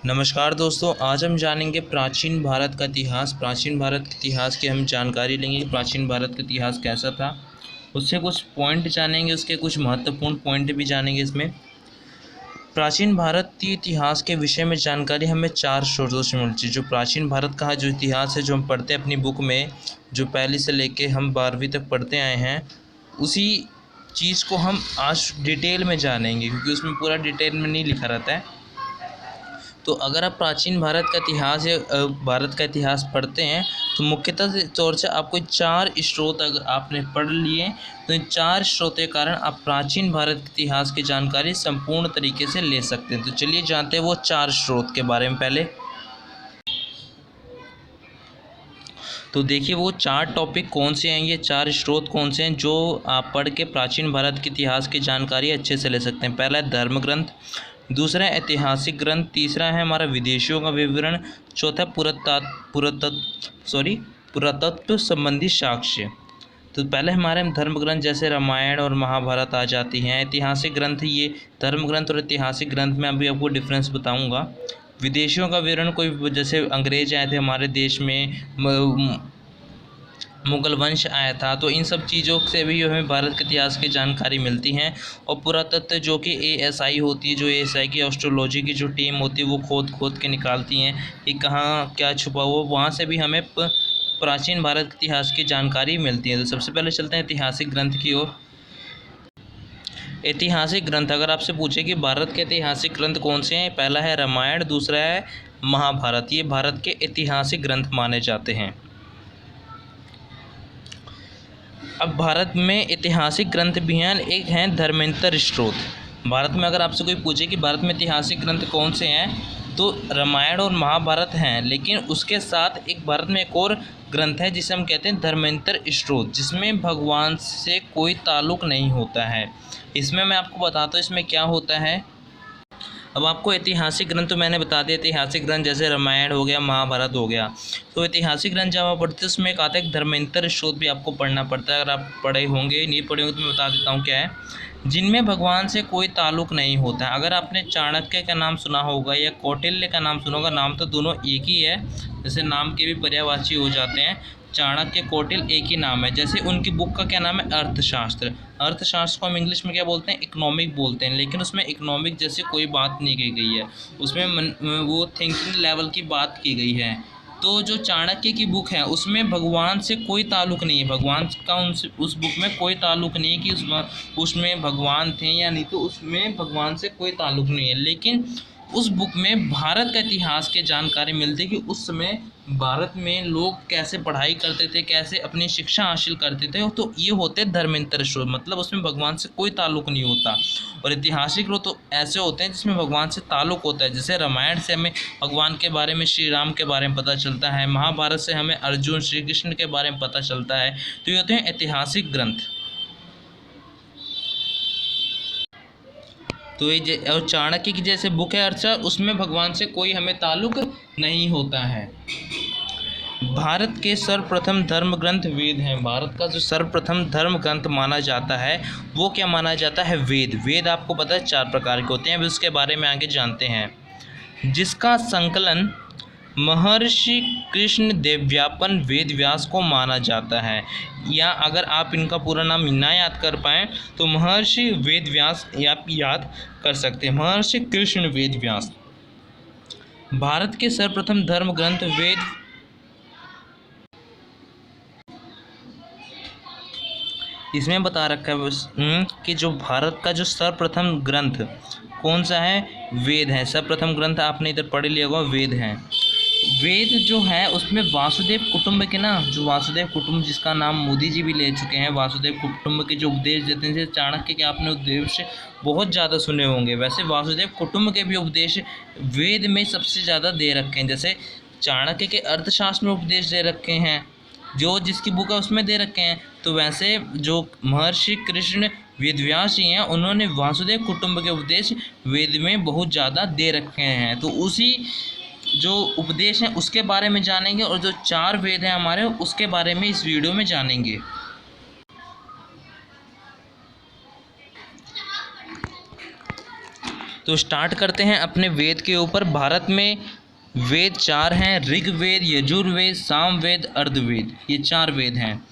नमस्कार दोस्तों, आज हम जानेंगे प्राचीन भारत का इतिहास। प्राचीन भारत के इतिहास की हम जानकारी लेंगे कि प्राचीन भारत का इतिहास कैसा था। उससे कुछ पॉइंट जानेंगे, उसके कुछ महत्वपूर्ण पॉइंट भी जानेंगे। इसमें प्राचीन भारतीय इतिहास के विषय में जानकारी हमें 4 स्रोतों से मिलती है। जो प्राचीन भारत का जो इतिहास है, जो हम पढ़ते हैं अपनी बुक में, जो पहली से लेके हम 12वीं तक पढ़ते आए हैं, उसी चीज़ को हम आज डिटेल में जानेंगे, क्योंकि उसमें पूरा डिटेल में नहीं लिखा रहता है। तो अगर आप प्राचीन भारत का इतिहास या भारत का इतिहास पढ़ते हैं, तो मुख्यतः तौर से आपको 4 स्रोत अगर आपने पढ़ लिए, तो इन 4 स्रोत के कारण आप प्राचीन भारत के इतिहास की जानकारी संपूर्ण तरीके से ले सकते हैं। तो चलिए जानते हैं वो 4 स्रोत के बारे में। पहले तो देखिए वो 4 टॉपिक कौन से हैं, ये 4 स्रोत कौन से हैं जो आप पढ़ के प्राचीन भारत के इतिहास की जानकारी अच्छे से ले सकते हैं। पहला है धर्म ग्रंथ, दूसरा है ऐतिहासिक ग्रंथ, तीसरा है हमारा विदेशियों का विवरण, चौथा पुरातत्व संबंधी साक्ष्य। तो पहले हमारे धर्म ग्रंथ जैसे रामायण और महाभारत आ जाती हैं। ऐतिहासिक ग्रंथ, ये धर्म ग्रंथ और ऐतिहासिक ग्रंथ में अभी आपको डिफरेंस बताऊंगा। विदेशियों का विवरण, कोई जैसे अंग्रेज आए थे हमारे देश में, मुगल वंश आया था, तो इन सब चीज़ों से भी हमें भारत के इतिहास की जानकारी मिलती है। और पुरातत्व, जो कि ASI होती है, जो ASI की एस्ट्रोलॉजी की जो टीम होती है, वो खोद के निकालती हैं कि कहाँ क्या छुपा हुआ, वहाँ से भी हमें प्राचीन भारत के इतिहास की जानकारी मिलती है। तो सबसे पहले चलते हैं ऐतिहासिक ग्रंथ की ओर। ऐतिहासिक ग्रंथ, अगर आपसे पूछे कि भारत के ऐतिहासिक ग्रंथ कौन से हैं, पहला है रामायण, दूसरा है महाभारत। ये भारत के ऐतिहासिक ग्रंथ माने जाते हैं। अब भारत में ऐतिहासिक ग्रंथ भी हैं, एक हैं धर्मांतर स्रोत। भारत में अगर आपसे कोई पूछे कि भारत में ऐतिहासिक ग्रंथ कौन से हैं, तो रामायण और महाभारत हैं, लेकिन उसके साथ एक भारत में एक और ग्रंथ है जिसे हम कहते हैं धर्मांतर स्रोत, जिसमें भगवान से कोई ताल्लुक़ नहीं होता है। इसमें मैं आपको बताता हूँ इसमें क्या होता है। अब आपको ऐतिहासिक ग्रंथ तो मैंने बता दिया, ऐतिहासिक ग्रंथ जैसे रामायण हो गया, महाभारत हो गया। तो ऐतिहासिक ग्रंथ जब आप पढ़ते हैं उसमें एक आता है धर्मांतर स्रोत भी आपको पढ़ना पड़ता है। अगर आप पढ़े होंगे, नहीं पढ़े होंगे तो मैं बता देता हूँ क्या है। जिनमें भगवान से कोई ताल्लुक़ नहीं होता है। अगर आपने चाणक्य का नाम सुना होगा या कौटिल्य का नाम सुना होगा, नाम तो दोनों एक ही है, जैसे नाम के भी पर्यायवाची हो जाते हैं। चाणक्य, कौटिल्य एक ही नाम है। जैसे उनकी बुक का क्या नाम है, अर्थशास्त्र। अर्थशास्त्र को हम इंग्लिश में क्या बोलते हैं, इकोनॉमिक बोलते हैं, लेकिन उसमें इकोनॉमिक जैसी कोई बात नहीं की गई है, उसमें वो थिंकिंग लेवल की बात की गई है। तो जो चाणक्य की बुक है उसमें भगवान से कोई ताल्लुक़ नहीं है, भगवान का उस बुक में कोई ताल्लुक़ नहीं है कि उसमें भगवान थे या नहीं, तो उसमें भगवान से कोई ताल्लुक़ नहीं है। लेकिन उस बुक में भारत का इतिहास की जानकारी मिलती है कि उस समय भारत में लोग कैसे पढ़ाई करते थे, कैसे अपनी शिक्षा हासिल करते थे। तो ये होते धर्मांतर स्रोत, मतलब उसमें भगवान से कोई ताल्लुक़ नहीं होता। और ऐतिहासिक स्रोत तो ऐसे होते हैं जिसमें भगवान से ताल्लुक़ होता है। जैसे रामायण से हमें भगवान के बारे में, श्री राम के बारे में पता चलता है। महाभारत से हमें अर्जुन, श्री कृष्ण के बारे में पता चलता है। तो ये होते हैं ऐतिहासिक ग्रंथ। तो ये और चाणक्य की जैसे बुक है अर्चा, उसमें भगवान से कोई हमें ताल्लुक़ नहीं होता है। भारत के सर्वप्रथम धर्म ग्रंथ वेद हैं। भारत का जो सर्वप्रथम धर्म ग्रंथ माना जाता है वो क्या माना जाता है, वेद। वेद आपको पता है 4 प्रकार के होते हैं, अभी उसके बारे में आगे जानते हैं। जिसका संकलन महर्षि कृष्ण देवव्यापन वेद व्यास को माना जाता है। या अगर आप इनका पूरा नाम ना याद कर पाएँ तो महर्षि वेद व्यास आप याद कर सकते हैं, महर्षि कृष्ण वेद व्यास। भारत के सर्वप्रथम धर्म ग्रंथ वेद, इसमें बता रखा है कि जो भारत का जो सर्वप्रथम ग्रंथ कौन सा है, वेद है। सर्वप्रथम ग्रंथ आपने इधर पढ़ लिया होगा, वेद है। वेद जो है उसमें वासुदेव कुटुंब के ना, जो वासुदेव कुटुंब जिसका नाम मोदी जी भी ले चुके हैं, वासुदेव कुटुंब के जो उपदेश देते हैं, जैसे चाणक्य के आपने उपदेश बहुत ज़्यादा सुने होंगे, वैसे वासुदेव कुटुंब के भी उपदेश वेद में सबसे ज़्यादा दे रखे हैं। जैसे चाणक्य के अर्थशास्त्र में उपदेश दे रखे हैं, जो जिसकी बुक है उसमें दे रखे हैं। तो वैसे जो महर्षि कृष्ण वेदव्यास जी हैं, उन्होंने वासुदेव कुटुंब के उपदेश वेद में बहुत ज़्यादा दे रखे हैं। तो उसी जो उपदेश हैं उसके बारे में जानेंगे, और जो 4 वेद हैं हमारे उसके बारे में इस वीडियो में जानेंगे। तो स्टार्ट करते हैं अपने वेद के ऊपर। भारत में वेद 4 हैं, ऋग्वेद, यजुर्वेद, सामवेद, अर्थवेद, ये 4 वेद हैं।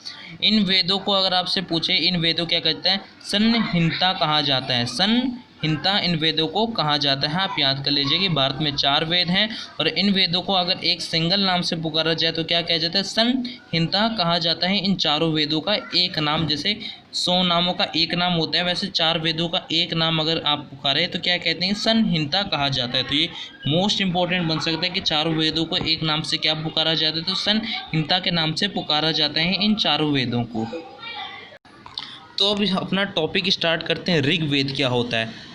इन वेदों को अगर आपसे पूछे इन वेदों क्या कहते हैं, संहिता कहा जाता है। संहिता इन वेदों को कहा जाता है। आप याद कर लीजिए कि भारत में 4 वेद हैं और इन वेदों को अगर एक सिंगल नाम से पुकारा जाए तो क्या कहा जाता है, संहिता कहा जाता है। इन चारों वेदों का एक नाम, जैसे 100 नामों का एक नाम होता है, वैसे 4 वेदों का एक नाम अगर आप पुकारे तो क्या कहते हैं, संहिता कहा जाता है। तो ये मोस्ट इंपॉर्टेंट बन सकता है कि चारों वेदों को एक नाम से क्या पुकारा जाता है, तो संहिता के नाम से पुकारा जाता है इन चारों वेदों को। तो अब अपना टॉपिक स्टार्ट करते हैं। ऋग्वेद क्या होता है।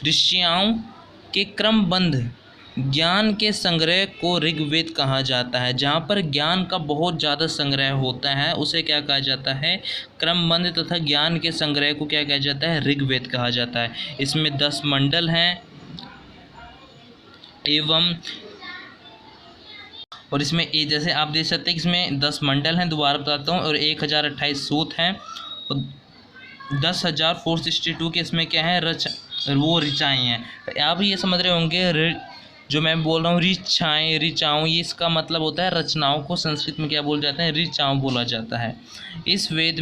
ऋषियों के क्रमबद्ध ज्ञान के संग्रह को ऋग्वेद कहा जाता है। जहाँ पर ज्ञान का बहुत ज़्यादा संग्रह होता है उसे क्या कहा जाता है, क्रमबद्ध तथा ज्ञान के संग्रह को क्या कहा जाता है, ऋग्वेद कहा जाता है। इसमें 10 मंडल हैं एवं, और इसमें जैसे आप देख सकते हैं कि इसमें 10 मंडल हैं, दोबारा बताता हूँ, और 1028 सूत हैं और 10,462 के इसमें क्या है, ऋचाएँ हैं। आप ये समझ रहे होंगे जो मैं बोल रहा हूँ ऋचाओं, ये इसका मतलब होता है रचनाओं को संस्कृत में क्या बोल जाते हैं, ऋचाओं बोला जाता है। इस वेद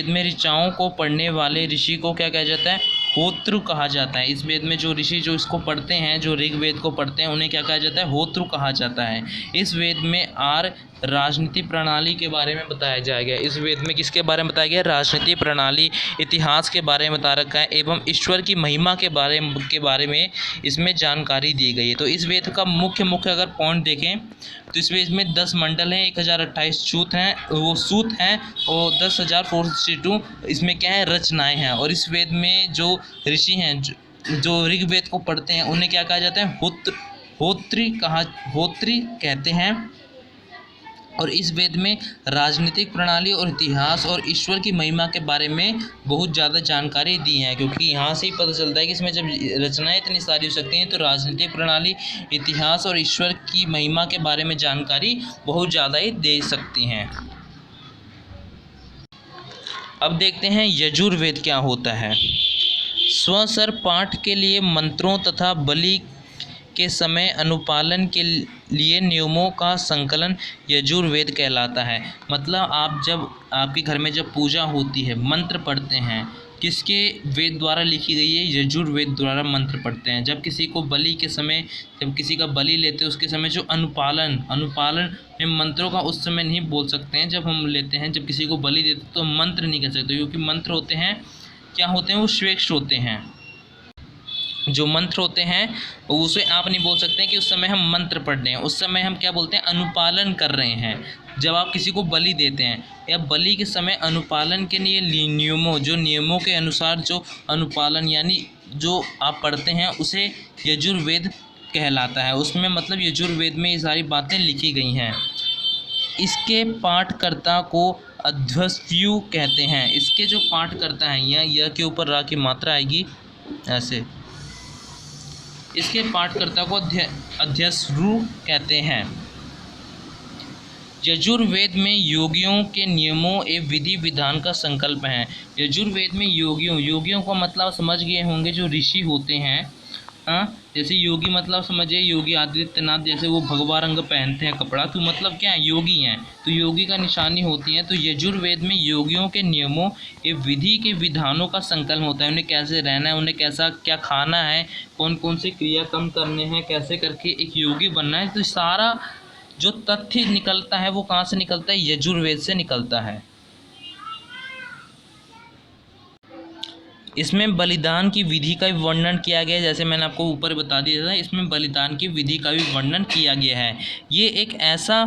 में ऋचाओं को पढ़ने वाले ऋषि को क्या कहा जाता है, होत्र कहा जाता है। इस वेद में जो ऋषि जो इसको पढ़ते हैं, जो ऋग्वेद को पढ़ते हैं, उन्हें क्या कहा जाता है, होत्र कहा जाता है। इस वेद में राजनीति प्रणाली के बारे में बताया जाएगा। इस वेद में किसके बारे में बताया गया, राजनीति प्रणाली, इतिहास के बारे में बता रखा है एवं ईश्वर की महिमा के बारे में इसमें जानकारी दी गई है। तो इस वेद का मुख्य अगर पॉइंट देखें तो इस वेद में 10 मंडल हैं, 1028 सूत हैं और 10,462 इसमें क्या है, रचनाएं हैं। और इस वेद में जो ऋषि हैं जो ऋग्वेद को पढ़ते हैं उन्हें क्या कहा जाता है, होत्री कहते हैं। और इस वेद में राजनीतिक प्रणाली और इतिहास और ईश्वर की महिमा के बारे में बहुत ज़्यादा जानकारी दी है, क्योंकि यहाँ से ही पता चलता है कि इसमें जब रचनाएं इतनी सारी हो सकती हैं तो राजनीतिक प्रणाली, इतिहास और ईश्वर की महिमा के बारे में जानकारी बहुत ज़्यादा ही दे सकती हैं। अब देखते हैं यजुर्वेद क्या होता है। स्वसर पाठ के लिए मंत्रों तथा बलि के समय अनुपालन के लिए नियमों का संकलन यजुर्वेद कहलाता है। मतलब आप जब आपके घर में जब पूजा होती है, मंत्र पढ़ते हैं, किसके वेद द्वारा लिखी गई है, यजुर्वेद द्वारा मंत्र पढ़ते हैं। जब किसी को बलि के समय, जब किसी का बलि लेते हैं उसके समय जो अनुपालन में मंत्रों का उस समय नहीं बोल सकते हैं। जब हम लेते हैं, जब किसी को बलि देते हैं तो मंत्र नहीं कह सकते, क्योंकि मंत्र होते हैं क्या होते हैं, वो श्रेष्ठ होते हैं। जो मंत्र होते हैं उसे आप नहीं बोल सकते कि उस समय हम मंत्र पढ़ रहे हैं, उस समय हम क्या बोलते हैं, अनुपालन कर रहे हैं। जब आप किसी को बलि देते हैं या बलि के समय अनुपालन के लिए नियमों के अनुसार जो अनुपालन यानी जो आप पढ़ते हैं उसे यजुर्वेद कहलाता है। उसमें मतलब यजुर्वेद में ये सारी बातें लिखी गई हैं। इसके पाठकर्ता को अध्यस्यु कहते हैं। इसके जो पाठकर्ता हैं, या के ऊपर रा की मात्रा आएगी ऐसे, इसके पाठकर्ता को अध्यस्यु कहते हैं। यजुर्वेद में योगियों के नियमों एवं विधि विधान का संकल्प है। यजुर्वेद में योगियों का मतलब समझ गए होंगे, जो ऋषि होते हैं। जैसे योगी मतलब समझिए, योगी आदित्यनाथ जैसे वो भगवा रंग पहनते हैं कपड़ा, तो मतलब क्या है, योगी हैं। तो योगी का निशानी होती है। तो यजुर्वेद में योगियों के नियमों एवं विधि के विधानों का संकल्प होता है। उन्हें कैसे रहना है, उन्हें कैसा क्या खाना है, कौन कौन से क्रियाक्रम करने हैं, कैसे करके एक योगी बनना है। तो सारा जो तथ्य निकलता है वो कहाँ से निकलता है, यजुर्वेद से निकलता है। इसमें बलिदान की विधि का भी वर्णन किया गया है। जैसे मैंने आपको ऊपर बता दिया था, इसमें बलिदान की विधि का भी वर्णन किया गया है। ये एक ऐसा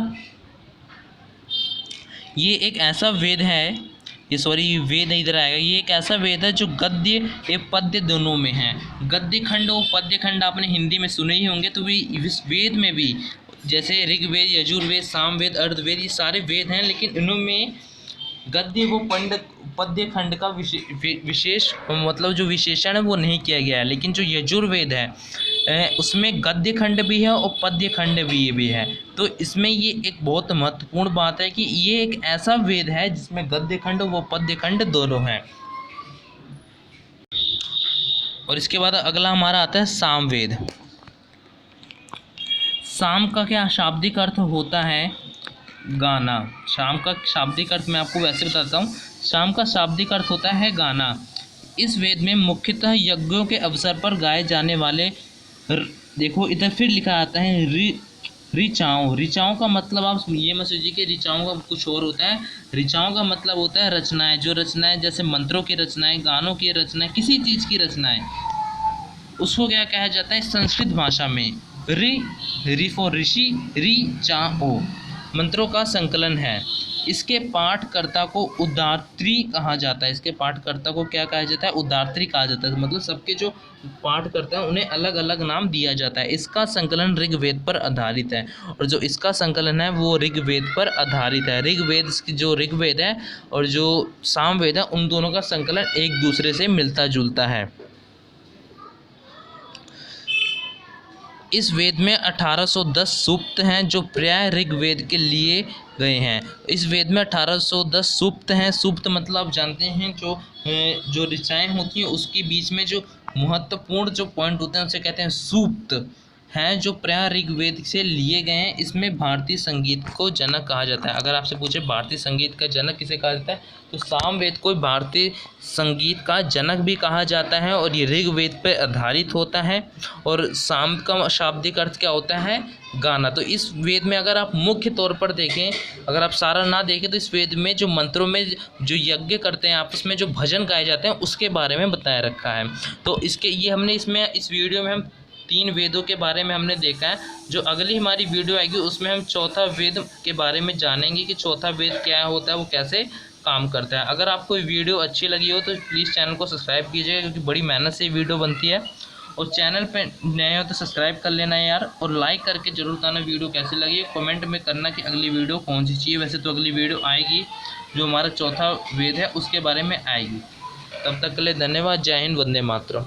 वेद है, वेद इधर आएगा। ये एक ऐसा वेद है जो गद्य एवं पद्य दोनों में है। गद्य खंड और पद्य खंड आपने हिंदी में सुने ही होंगे। तो भी इस वेद में भी जैसे ऋग्वेद, यजुर्वेद, सामवेद, अर्थवेद, ये सारे वेद हैं, लेकिन इनमें गद्य व पद्य खंड का विशेष मतलब जो विशेषण है वो नहीं किया गया है। लेकिन जो यजुर्वेद है उसमें गद्य खंड भी है और पद्य खंड भी है। तो इसमें ये एक बहुत महत्वपूर्ण बात है कि ये एक ऐसा वेद है जिसमें गद्य खंड व पद्य खंड दोनों हैं। और इसके बाद अगला हमारा आता है सामवेद। साम का क्या शाब्दिक अर्थ होता है? गाना। शाम का शाब्दिक अर्थ मैं आपको वैसे बताता हूँ। शाम का शाब्दिक अर्थ होता है गाना। इस वेद में मुख्यतः यज्ञों के अवसर पर गाए जाने वाले देखो इधर फिर लिखा आता है ऋचाओं। ऋचाओं का मतलब आप ये मत सोचिए कि ऋचाओं का कुछ और होता है। ऋचाओं का मतलब होता है रचनाएं, जो रचनाएं जैसे मंत्रों की रचनाएं, गानों की रचनाएं, किसी चीज़ की रचनाएं, उसको क्या कहा जाता है संस्कृत भाषा में? रि फॉर ऋषि, ऋचाओ मंत्रों का संकलन है। इसके पाठकर्ता को उद्धात्री कहा जाता है। इसके पाठकर्ता को क्या कहा जाता है? उद्धात्री कहा जाता है। मतलब सबके जो पाठकर्ता हैं उन्हें अलग अलग नाम दिया जाता है। इसका संकलन ऋग्वेद पर आधारित है, और जो इसका संकलन है वो ऋग्वेद पर आधारित है। ऋग्वेद जो ऋग्वेद है और जो सामवेद है उन दोनों का संकलन एक दूसरे से मिलता जुलता है। इस वेद में 1810 सूक्त हैं जो प्राय ऋग्वेद के लिए गए हैं। इस वेद में 1810 सूक्त हैं। सूक्त मतलब आप जानते हैं जो ऋचाएँ होती हैं उसके बीच में जो महत्वपूर्ण जो पॉइंट होते हैं उसे कहते हैं सूक्त हैं, जो प्राय ऋग्वेद से लिए गए हैं। इसमें भारतीय संगीत को जनक कहा जाता है। अगर आपसे पूछे भारतीय संगीत का जनक किसे कहा जाता है, तो सामवेद को भारतीय संगीत का जनक भी कहा जाता है, और ये ऋग्वेद पर आधारित होता है। और साम का शाब्दिक अर्थ क्या होता है? गाना। तो इस वेद में अगर आप मुख्य तौर पर देखें, अगर आप सारा ना देखें, तो इस वेद में जो मंत्रों में जो यज्ञ करते हैं, आपस में जो भजन गाए जाते हैं, उसके बारे में बताया रखा है। तो इसके ये हमने इस वीडियो में हम 3 वेदों के बारे में हमने देखा है। जो अगली हमारी वीडियो आएगी उसमें हम चौथा वेद के बारे में जानेंगे कि चौथा वेद क्या होता है, वो कैसे काम करता है। अगर आपको वीडियो अच्छी लगी हो तो प्लीज़ चैनल को सब्सक्राइब कीजिएगा, क्योंकि बड़ी मेहनत से वीडियो बनती है। और चैनल पे नए हो तो सब्सक्राइब कर लेना यार, और लाइक करके जरूर बताना वीडियो कैसी लगी है। कमेंट में करना कि अगली वीडियो कौन सी चाहिए। वैसे तो अगली वीडियो आएगी जो हमारा चौथा वेद है उसके बारे में आएगी। तब तक के लिए धन्यवाद। जय हिंद, वंदे मातरम।